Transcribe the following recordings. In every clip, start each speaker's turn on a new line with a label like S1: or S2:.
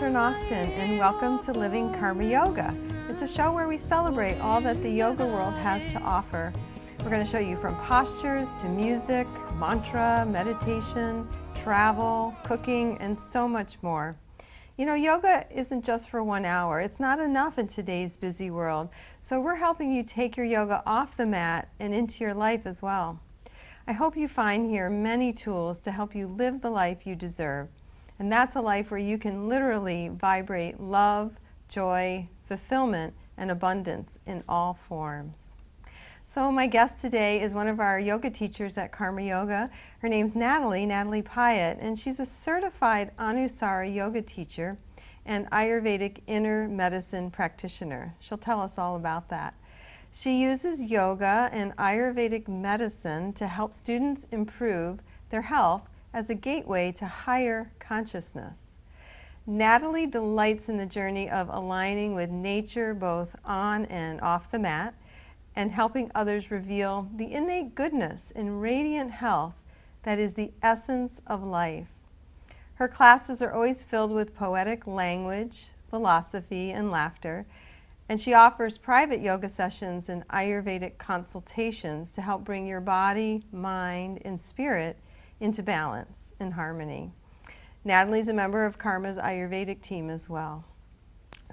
S1: Catherine Austin, and welcome to Living Karma Yoga. It's a show where we celebrate all that the yoga world has to offer. We're going to show you from postures to music, mantra, meditation, travel, cooking, and so much more. You know, yoga isn't just for 1 hour. It's not enough in today's busy world. So we're helping you take your yoga off the mat and into your life as well. I hope you find here many tools to help you live the life you deserve. And that's a life where you can literally vibrate love, joy, fulfillment, and abundance in all forms. So my guest today is one of our yoga teachers at Karma Yoga. Her name's Natalie Pyatt, and she's a certified Anusara yoga teacher and Ayurvedic inner medicine practitioner. She'll tell us all about that. She uses yoga and Ayurvedic medicine to help students improve their health as a gateway to higher consciousness. Natalie delights in the journey of aligning with nature both on and off the mat and helping others reveal the innate goodness and radiant health that is the essence of life. Her classes are always filled with poetic language, philosophy, and laughter, and she offers private yoga sessions and Ayurvedic consultations to help bring your body, mind, and spirit into balance and harmony. Natalie's a member of Karma's Ayurvedic team as well.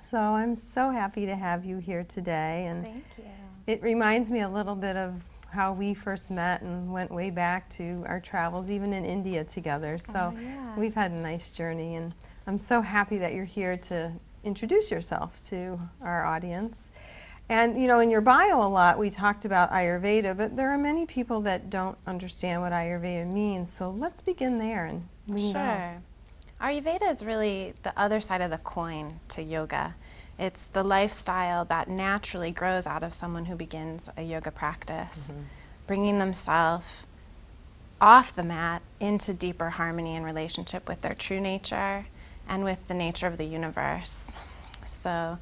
S1: So I'm so happy to have you here today. And
S2: thank you.
S1: It reminds me a little bit of how we first met and went way back to our travels, even in India together. So we've had a nice journey, and I'm so happy that you're here to introduce yourself to our audience. And you know, in your bio a lot we talked about Ayurveda, but there are many people that don't understand what Ayurveda means. So let's begin there and we
S2: Sure. Ayurveda is really the other side of the coin to yoga. It's the lifestyle that naturally grows out of someone who begins a yoga practice, bringing themselves off the mat into deeper harmony and relationship with their true nature and with the nature of the universe. So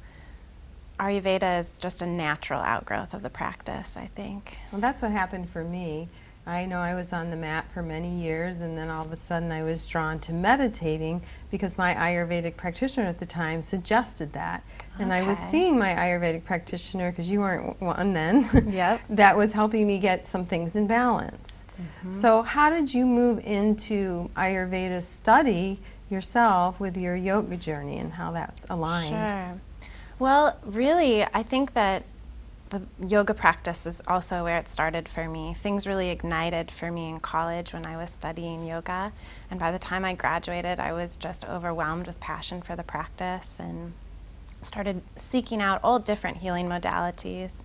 S2: Ayurveda is just a natural outgrowth of the practice, I think.
S1: Well, that's what happened for me. I know I was on the mat for many years, and then all of a sudden I was drawn to meditating because my Ayurvedic practitioner at the time suggested that. And I was seeing my Ayurvedic practitioner, because you weren't one then, that was helping me get some things in balance. So how did you move into Ayurveda study yourself with your yoga journey and how that's aligned?
S2: Sure. Well, really, I think that the yoga practice is also where it started for me. Things really ignited for me in college when I was studying yoga, and by the time I graduated I was just overwhelmed with passion for the practice and started seeking out all different healing modalities,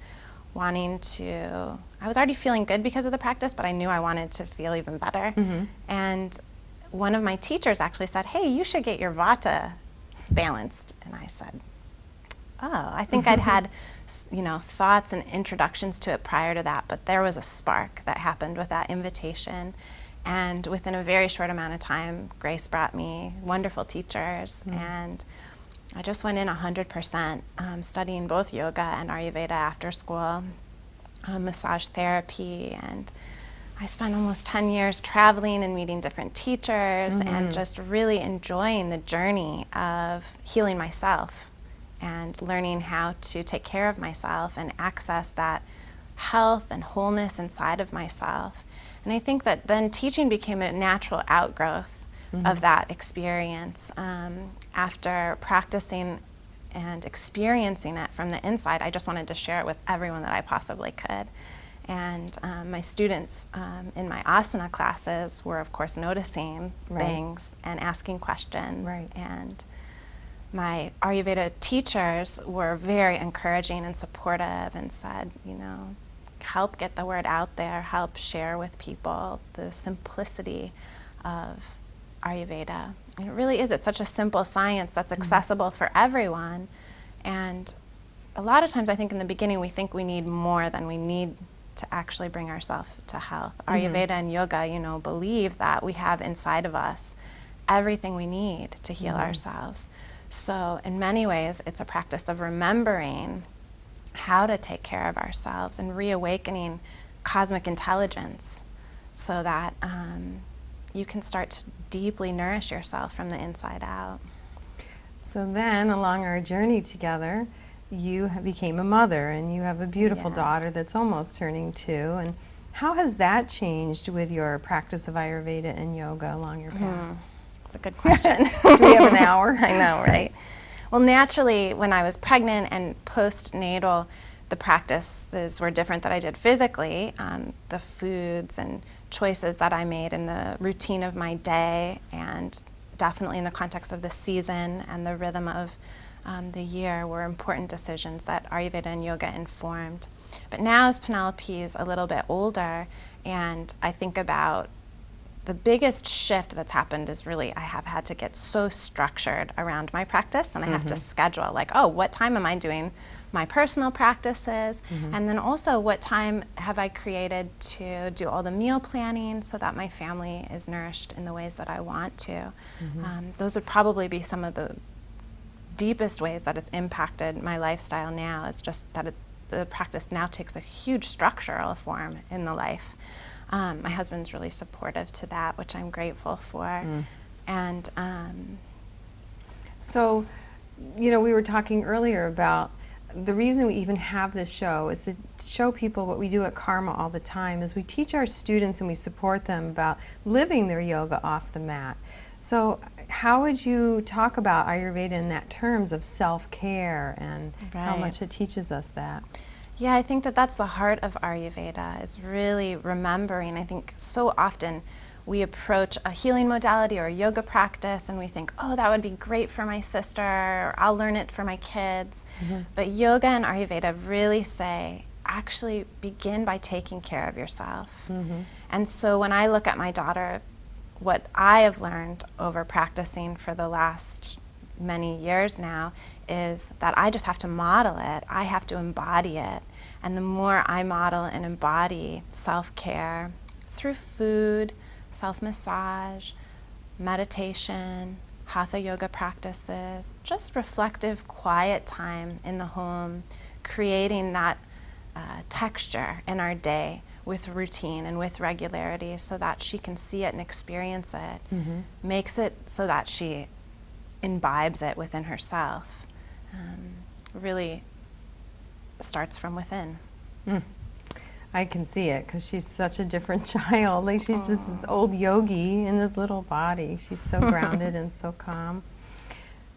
S2: I was already feeling good because of the practice, but I knew I wanted to feel even better. And one of my teachers actually said, "Hey, you should get your Vata balanced." And I said, oh, I think I'd had, you know, thoughts and introductions to it prior to that, but there was a spark that happened with that invitation. And within a very short amount of time, Grace brought me wonderful teachers, and I just went in 100%, studying both yoga and Ayurveda after school, massage therapy, and I spent almost 10 years traveling and meeting different teachers and just really enjoying the journey of healing myself and learning how to take care of myself and access that health and wholeness inside of myself. And I think that then teaching became a natural outgrowth of that experience. After practicing and experiencing it from the inside, I just wanted to share it with everyone that I possibly could. And my students in my asana classes were, of course, noticing things and asking questions. And my Ayurveda teachers were very encouraging and supportive and said, you know, help get the word out there, help share with people the simplicity of Ayurveda. And it really is, it's such a simple science that's accessible for everyone. And a lot of times I think in the beginning we think we need more than we need to actually bring ourselves to health. Ayurveda and yoga, you know, believe that we have inside of us everything we need to heal ourselves. So in many ways, it's a practice of remembering how to take care of ourselves and reawakening cosmic intelligence so that you can start to deeply nourish yourself from the inside out.
S1: So then, along our journey together, you became a mother, and you have a beautiful
S2: Yes.
S1: daughter that's almost turning 2. And how has that changed with your practice of Ayurveda and yoga along your path?
S2: That's a good question.
S1: Do we have an hour?
S2: I know, right? Well, naturally, when I was pregnant and postnatal, the practices were different that I did physically. The foods and choices that I made in the routine of my day, and definitely in the context of the season and the rhythm of the year, were important decisions that Ayurveda and yoga informed. But now, as Penelope is a little bit older, and I think about the biggest shift that's happened is really I have had to get so structured around my practice, and I have to schedule, like, oh, what time am I doing my personal practices? And then also, what time have I created to do all the meal planning so that my family is nourished in the ways that I want to? Those would probably be some of the deepest ways that it's impacted my lifestyle now. It's just that the practice now takes a huge structural form in the life. My husband's really supportive to that, which I'm grateful for. And
S1: so, you know, we were talking earlier about the reason we even have this show is to show people what we do at Karma all the time is we teach our students and we support them about living their yoga off the mat. So how would you talk about Ayurveda in that terms of self-care and how much it teaches us that?
S2: Yeah, I think that that's the heart of Ayurveda, is really remembering. I think so often we approach a healing modality or a yoga practice and we think, oh, that would be great for my sister, or I'll learn it for my kids. But yoga and Ayurveda really say, actually begin by taking care of yourself. And so when I look at my daughter, what I have learned over practicing for the last many years now is that I just have to model it. I have to embody it. And the more I model and embody self-care through food, self-massage, meditation, hatha yoga practices, just reflective, quiet time in the home, creating that texture in our day with routine and with regularity so that she can see it and experience it, makes it so that she imbibes it within herself. Really starts from within.
S1: I can see it because she's such a different child. Like she's just this old yogi in this little body. She's so grounded and so calm.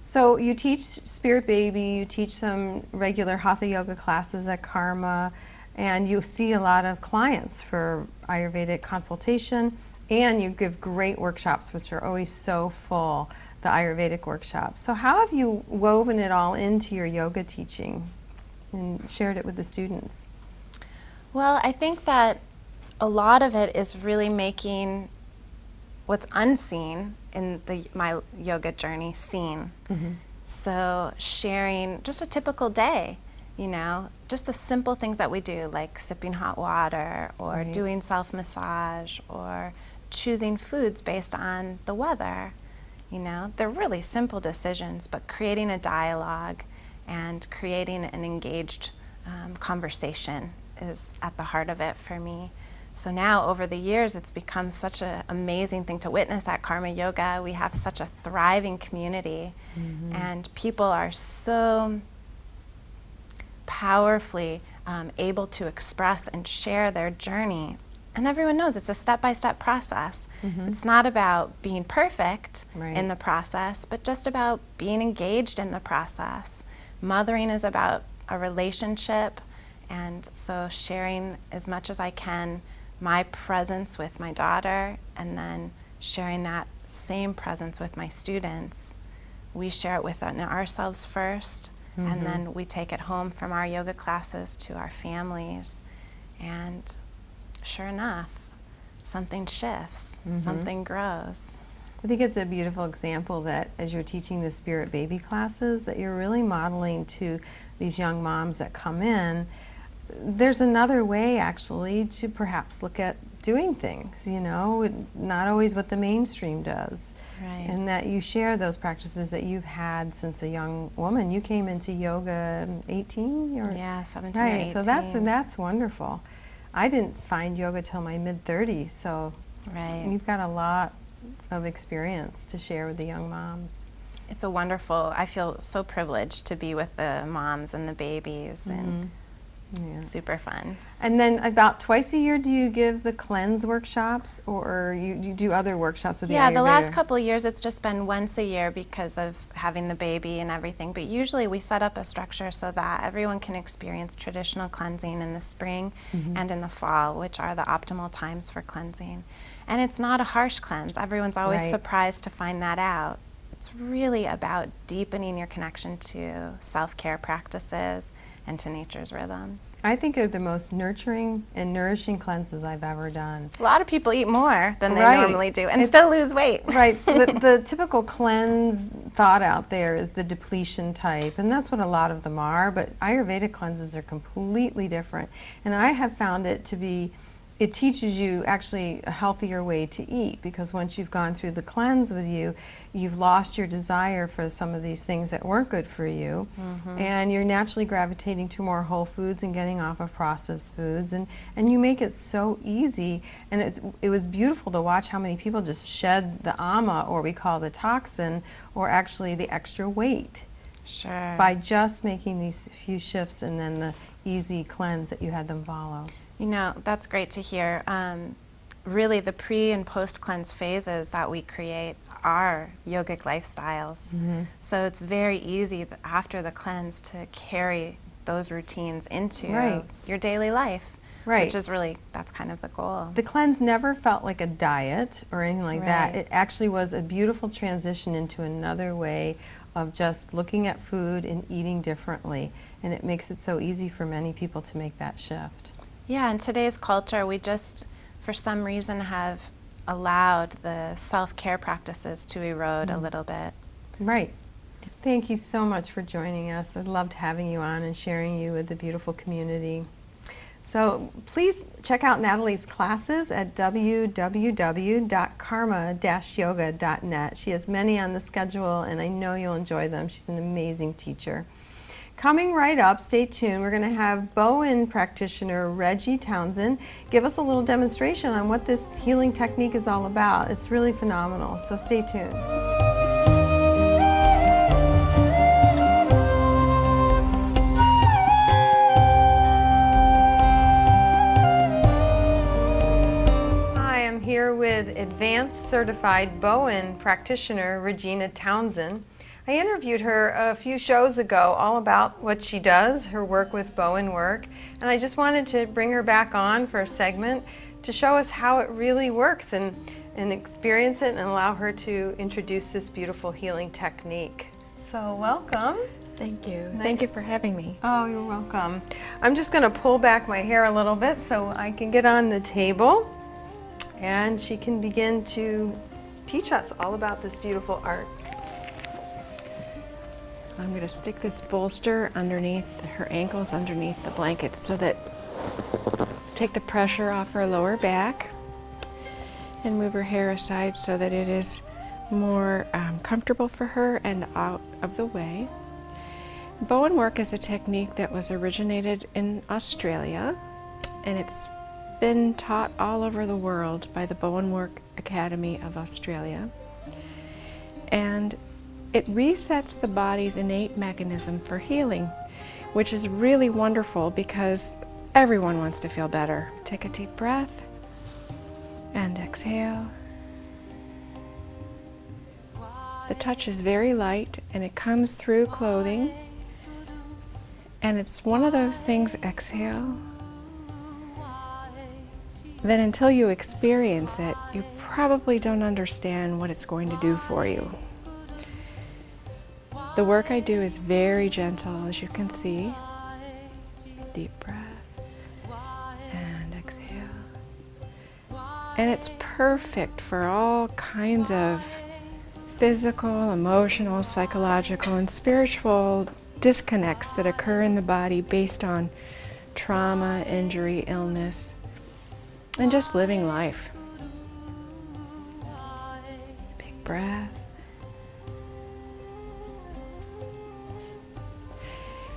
S1: So you teach Spirit Baby, you teach some regular hatha yoga classes at Karma, and you see a lot of clients for Ayurvedic consultation, and you give great workshops which are always so full, the Ayurvedic workshops. So how have you woven it all into your yoga teaching and shared it with the students?
S2: Well, I think that a lot of it is really making what's unseen in my yoga journey seen. So sharing just a typical day, you know, just the simple things that we do, like sipping hot water or doing self-massage or choosing foods based on the weather. You know, they're really simple decisions, but creating a dialogue and creating an engaged conversation is at the heart of it for me. So now, over the years, it's become such an amazing thing to witness at Karma Yoga. We have such a thriving community, and people are so powerfully able to express and share their journey. And everyone knows it's a step-by-step process. It's not about being perfect in the process, but just about being engaged in the process. Mothering is about a relationship, and so sharing as much as I can my presence with my daughter, and then sharing that same presence with my students. We share it within ourselves first, and then we take it home from our yoga classes to our families. And sure enough, something shifts, something grows.
S1: I think it's a beautiful example that as you're teaching the Spirit Baby classes, that you're really modeling to these young moms that come in. There's another way actually to perhaps look at doing things, you know, not always what the mainstream does. And that you share those practices that you've had since a young woman. You came into yoga 18? Or?
S2: Yeah, 17 or 18.
S1: So that's wonderful. I didn't find yoga till my mid-30s, so you've got a lot of experience to share with the young moms.
S2: It's a wonderful, I feel so privileged to be with the moms and the babies, and super fun.
S1: And then about twice a year, do you give the cleanse workshops, or you do other workshops with the Ayurveda?
S2: Yeah, the last couple of years it's just been once a year because of having the baby and everything, but usually we set up a structure so that everyone can experience traditional cleansing in the spring and in the fall, which are the optimal times for cleansing. And it's not a harsh cleanse. Everyone's always surprised to find that out. It's really about deepening your connection to self-care practices and to nature's rhythms.
S1: I think they're the most nurturing and nourishing cleanses I've ever done.
S2: A lot of people eat more than they normally do and still lose weight.
S1: Right, so the typical cleanse thought out there is the depletion type, and that's what a lot of them are, but Ayurvedic cleanses are completely different. And I have found it to be, it teaches you actually a healthier way to eat, because once you've gone through the cleanse with you, you've lost your desire for some of these things that weren't good for you, and you're naturally gravitating to more whole foods and getting off of processed foods, and you make it so easy. And it was beautiful to watch how many people just shed the ama, or we call the toxin, or actually the extra weight, by just making these few shifts and then the easy cleanse that you had them follow.
S2: You know, that's great to hear. Really, the pre and post cleanse phases that we create are yogic lifestyles. So it's very easy after the cleanse to carry those routines into your daily life, which is really, that's kind of the goal.
S1: The cleanse never felt like a diet or anything like that. It actually was a beautiful transition into another way of just looking at food and eating differently, and it makes it so easy for many people to make that shift.
S2: Yeah, in today's culture, we just, for some reason, have allowed the self-care practices to erode a little bit.
S1: Right. Thank you so much for joining us. I loved having you on and sharing you with the beautiful community. So please check out Natalie's classes at www.karma-yoga.net. She has many on the schedule, and I know you'll enjoy them. She's an amazing teacher. Coming right up, stay tuned, we're going to have Bowen practitioner Reggie Townsend give us a little demonstration on what this healing technique is all about. It's really phenomenal, so stay tuned. Hi, I'm here with Advanced Certified Bowen practitioner Regina Townsend. I interviewed her a few shows ago all about what she does, her work with Bowenwork, and I just wanted to bring her back on for a segment to show us how it really works and experience it and allow her to introduce this beautiful healing technique. So welcome.
S3: Thank you.
S1: Nice.
S3: Thank you for having me.
S1: Oh, you're welcome. I'm just going to pull back my hair a little bit so I can get on the table and she can begin to teach us all about this beautiful art.
S3: I'm going to stick this bolster underneath her ankles, underneath the blanket, so that take the pressure off her lower back and move her hair aside so that it is more comfortable for her and out of the way. Bowenwork is a technique that was originated in Australia, and it's been taught all over the world by the Bowenwork Academy of Australia. And it resets the body's innate mechanism for healing, which is really wonderful because everyone wants to feel better. Take a deep breath and exhale. The touch is very light and it comes through clothing, and it's one of those things, exhale. Then until you experience it, you probably don't understand what it's going to do for you. The work I do is very gentle, as you can see. Deep breath and exhale. And it's perfect for all kinds of physical, emotional, psychological, and spiritual disconnects that occur in the body based on trauma, injury, illness, and just living life. Big breath.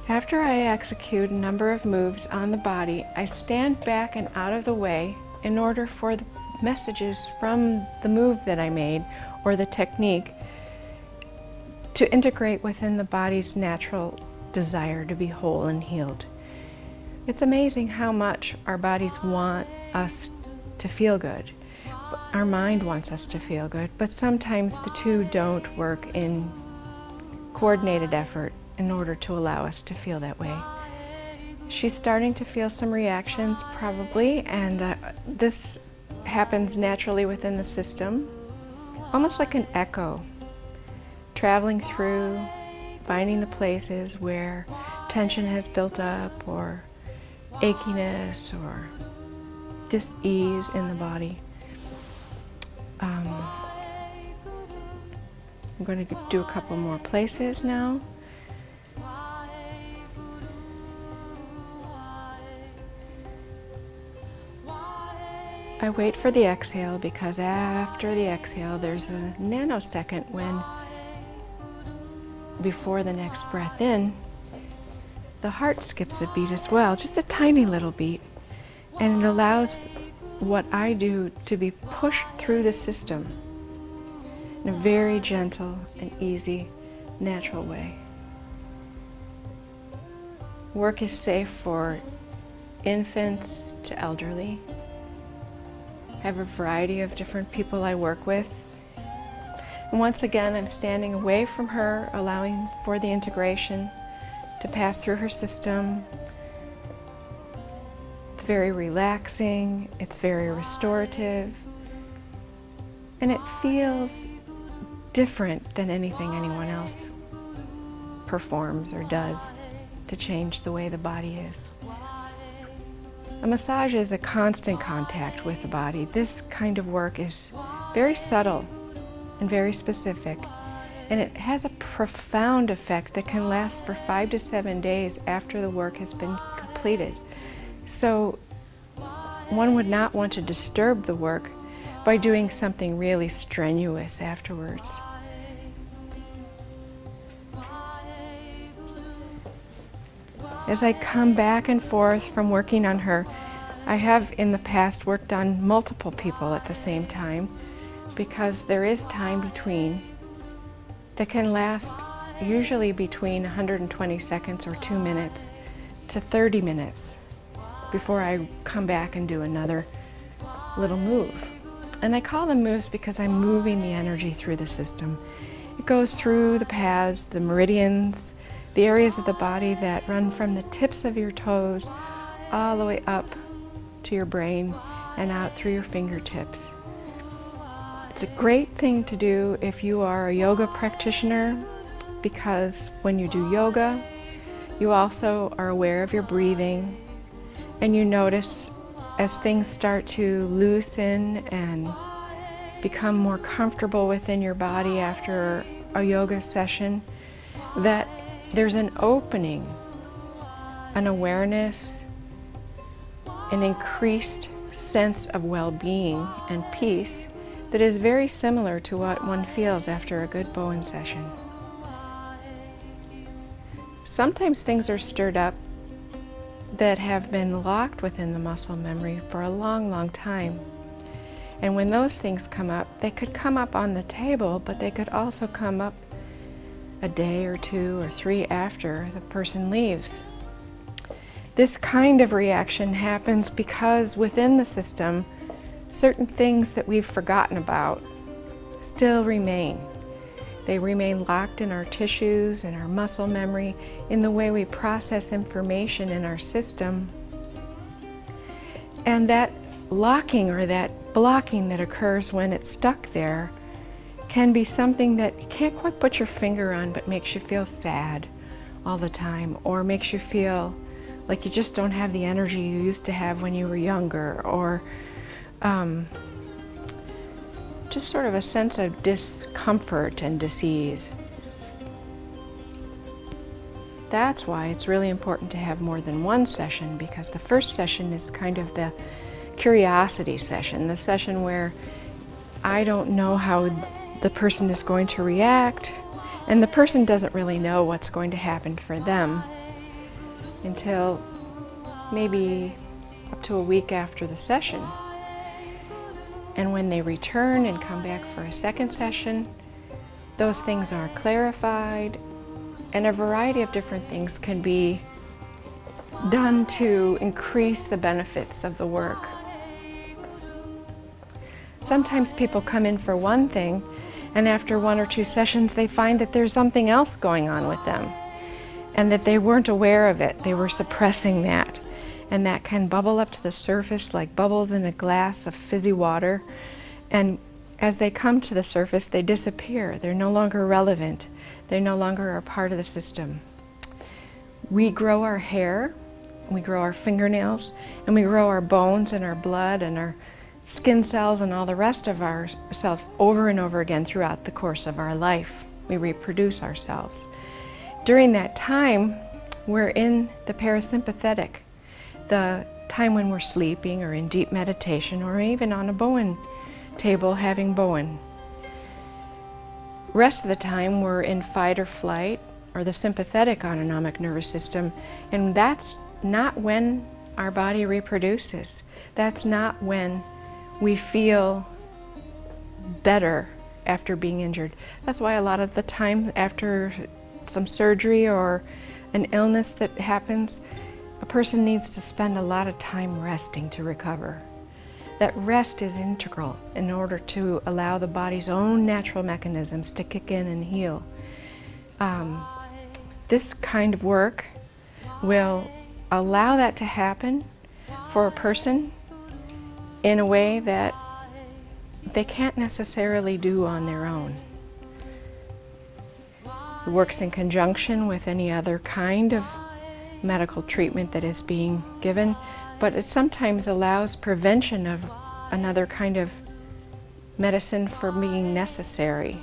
S3: After I execute a number of moves on the body, I stand back and out of the way in order for the messages from the move that I made or the technique to integrate within the body's natural desire to be whole and healed. It's amazing how much our bodies want us to feel good. Our mind wants us to feel good, but sometimes the two don't work in coordinated effort in order to allow us to feel that way. She's starting to feel some reactions probably, and this happens naturally within the system, almost like an echo, traveling through, finding the places where tension has built up, or achiness, or dis-ease in the body. I'm going to do a couple more places now. I wait for the exhale because after the exhale there's a nanosecond when, before the next breath in, the heart skips a beat as well, just a tiny little beat, and it allows what I do to be pushed through the system in a very gentle and easy, natural way. Work is safe for infants to elderly. I have a variety of different people I work with. And once again, I'm standing away from her, allowing for the integration to pass through her system. It's very relaxing, it's very restorative, and it feels different than anything anyone else performs or does to change the way the body is. A massage is a constant contact with the body. This kind of work is very subtle and very specific, and it has a profound effect that can last for 5 to 7 days after the work has been completed. So one would not want to disturb the work by doing something really strenuous afterwards. As I come back and forth from working on her, I have in the past worked on multiple people at the same time, because there is time between that can last usually between 120 seconds or 2 minutes to 30 minutes before I come back and do another little move. And I call them moves because I'm moving the energy through the system. It goes through the paths, the meridians, the areas of the body that run from the tips of your toes all the way up to your brain and out through your fingertips. It's a great thing to do if you are a yoga practitioner, because when you do yoga, you also are aware of your breathing, and you notice as things start to loosen and become more comfortable within your body after a yoga session, that there's an opening, an awareness, an increased sense of well-being and peace that is very similar to what one feels after a good Bowen session. Sometimes things are stirred up that have been locked within the muscle memory for a long, long time. And when those things come up, they could come up on the table, but they could also come up a day or 2 or 3 after the person leaves. This kind of reaction happens because within the system, certain things that we've forgotten about still remain. They remain locked in our tissues and our muscle memory, in the way we process information in our system. And that locking or that blocking that occurs when it's stuck there can be something that you can't quite put your finger on, but makes you feel sad all the time, or makes you feel like you just don't have the energy you used to have when you were younger, or just sort of a sense of discomfort and dis-ease. That's why it's really important to have more than one session, because the first session is kind of the curiosity session, the session where I don't know how the person is going to react, and the person doesn't really know what's going to happen for them until maybe up to a week after the session. And when they return and come back for a second session, those things are clarified, and a variety of different things can be done to increase the benefits of the work. Sometimes people come in for one thing, and after 1 or 2 sessions they find that there's something else going on with them, and that they weren't aware of it. They were suppressing that, and that can bubble up to the surface like bubbles in a glass of fizzy water, and as they come to the surface they disappear. They're no longer relevant. They no longer are part of the system. We grow our hair, we grow our fingernails, and we grow our bones and our blood and our skin cells and all the rest of ourselves over and over again throughout the course of our life. We reproduce ourselves. During that time, we're in the parasympathetic, the time when we're sleeping or in deep meditation or even on a Bowen table having Bowen. Rest of the time we're in fight or flight or the sympathetic autonomic nervous system, and that's not when our body reproduces. That's not when we feel better after being injured. That's why a lot of the time after some surgery or an illness that happens, a person needs to spend a lot of time resting to recover. That rest is integral in order to allow the body's own natural mechanisms to kick in and heal. This kind of work will allow that to happen for a person in a way that they can't necessarily do on their own. It works in conjunction with any other kind of medical treatment that is being given, but it sometimes allows prevention of another kind of medicine for being necessary,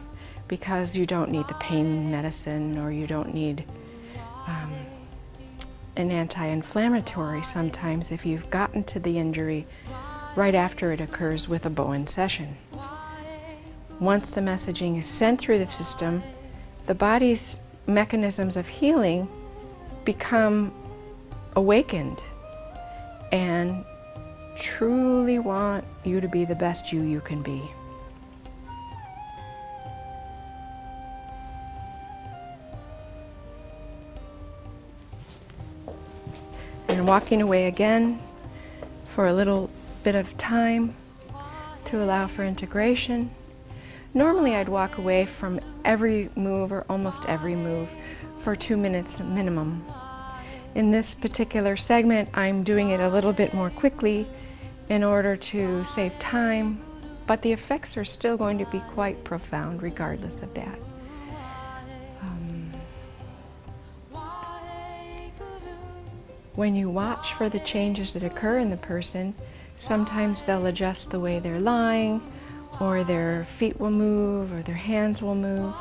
S3: because you don't need the pain medicine or you don't need an anti-inflammatory sometimes if you've gotten to the injury right after it occurs with a Bowen session. Once the messaging is sent through the system, the body's mechanisms of healing become awakened and truly want you to be the best you can be. And walking away again for a little bit of time to allow for integration. Normally I'd walk away from every move or almost every move for 2 minutes minimum. In this particular segment, I'm doing it a little bit more quickly in order to save time, but the effects are still going to be quite profound regardless of that. When you watch for the changes that occur in the person, sometimes they'll adjust the way they're lying, or their feet will move, or their hands will move.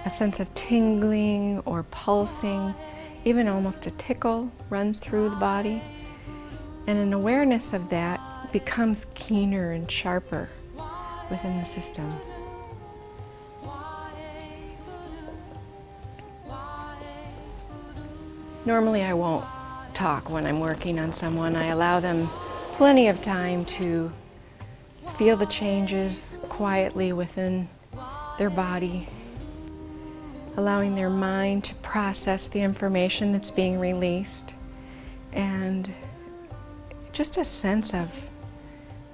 S3: A sense of tingling or pulsing, even almost a tickle runs through the body. And an awareness of that becomes keener and sharper within the system. Normally I won't talk when I'm working on someone. I allow them plenty of time to feel the changes quietly within their body, allowing their mind to process the information that's being released, and just a sense of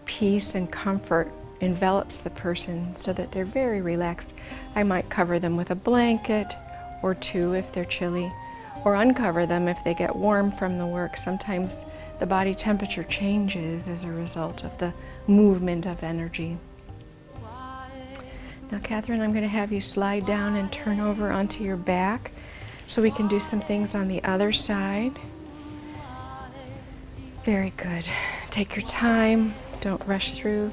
S3: peace and comfort envelops the person so that they're very relaxed. I might cover them with a blanket or two if they're chilly, or uncover them if they get warm from the work. Sometimes the body temperature changes as a result of the movement of energy. Now, Catherine, I'm going to have you slide down and turn over onto your back so we can do some things on the other side. Very good. Take your time. Don't rush through.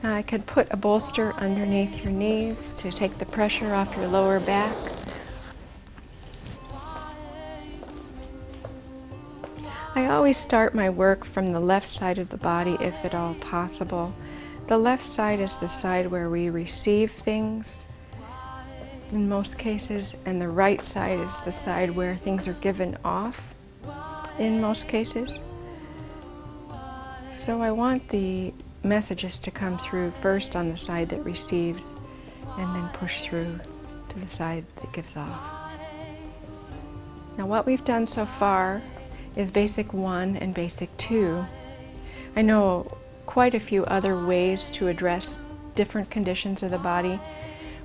S3: Now I could put a bolster underneath your knees to take the pressure off your lower back. I always start my work from the left side of the body if at all possible. The left side is the side where we receive things in most cases, and the right side is the side where things are given off in most cases. So I want the messages to come through first on the side that receives, and then push through to the side that gives off. Now what we've done so far is basic 1 and basic 2. I know quite a few other ways to address different conditions of the body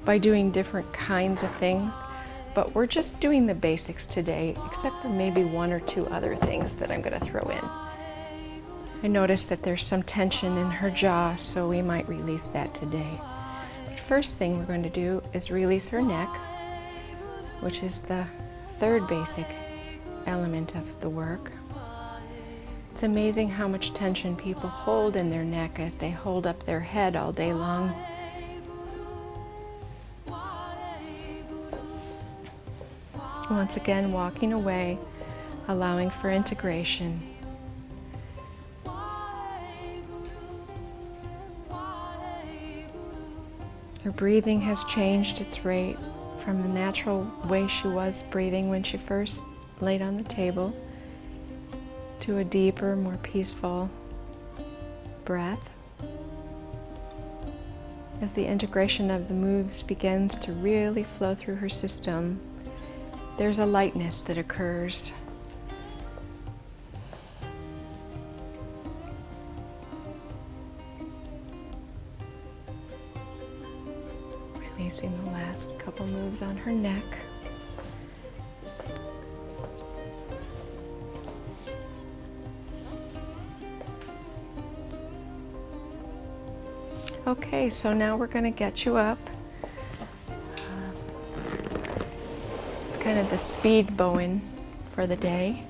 S3: by doing different kinds of things, but we're just doing the basics today, except for maybe 1 or 2 other things that I'm going to throw in. I noticed that there's some tension in her jaw, so we might release that today. But first thing we're going to do is release her neck, which is the 3rd basic element of the work. It's amazing how much tension people hold in their neck as they hold up their head all day long. Once again, walking away, allowing for integration. Her breathing has changed its rate from the natural way she was breathing when she first laid on the table to a deeper, more peaceful breath. As the integration of the moves begins to really flow through her system, there's a lightness that occurs. Releasing the last couple moves on her neck. Okay, so now we're going to get you up. It's kind of the speed Bowen for the day.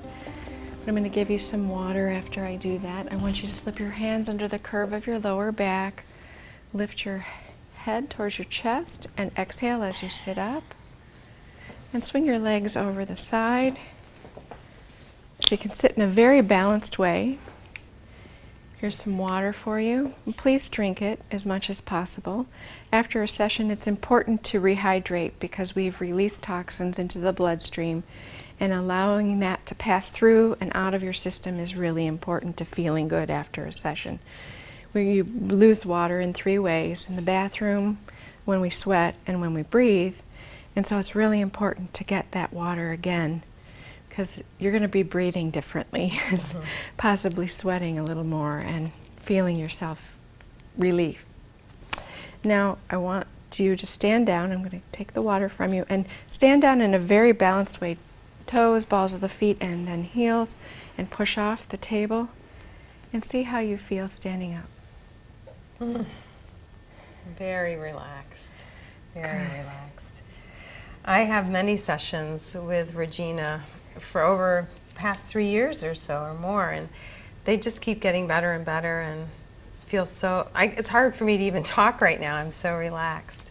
S3: But I'm going to give you some water after I do that. I want you to slip your hands under the curve of your lower back. Lift your head towards your chest and exhale as you sit up. And swing your legs over the side so you can sit in a very balanced way. Here's some water for you. Please drink it as much as possible. After a session, it's important to rehydrate because we've released toxins into the bloodstream, and allowing that to pass through and out of your system is really important to feeling good after a session. We lose water in 3 ways: in the bathroom, when we sweat, and when we breathe. And so it's really important to get that water again, because you're going to be breathing differently, possibly sweating a little more and feeling yourself relief. Now I want you to stand down. I'm going to take the water from you and stand down in a very balanced way. Toes, balls of the feet, and then heels, and push off the table and see how you feel standing up.
S1: Very relaxed, very relaxed. I have many sessions with Regina for over past 3 years or so or more, and they just keep getting better and better, and it feels so, it's hard for me to even talk right now. I'm so relaxed.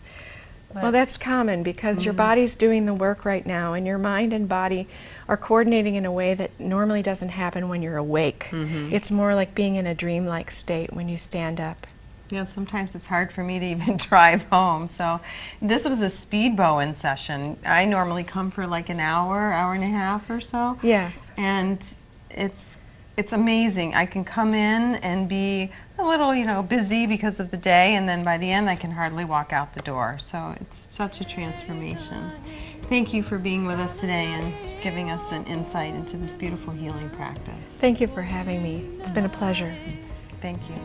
S1: But
S3: well, that's common because your body's doing the work right now, and your mind and body are coordinating in a way that normally doesn't happen when you're awake. It's more like being in a dreamlike state when you stand up.
S1: Yeah, sometimes it's hard for me to even drive home. So this was a speed Bowen session. I normally come for like an hour, hour and a half or so.
S3: Yes.
S1: And it's amazing. I can come in and be a little, busy because of the day, and then by the end I can hardly walk out the door. So it's such a transformation. Thank you for being with us today and giving us an insight into this beautiful healing practice.
S3: Thank you for having me. It's been a pleasure.
S1: Thank you.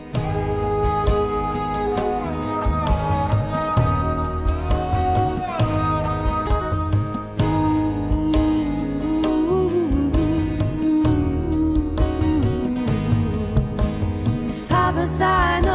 S4: Side by side.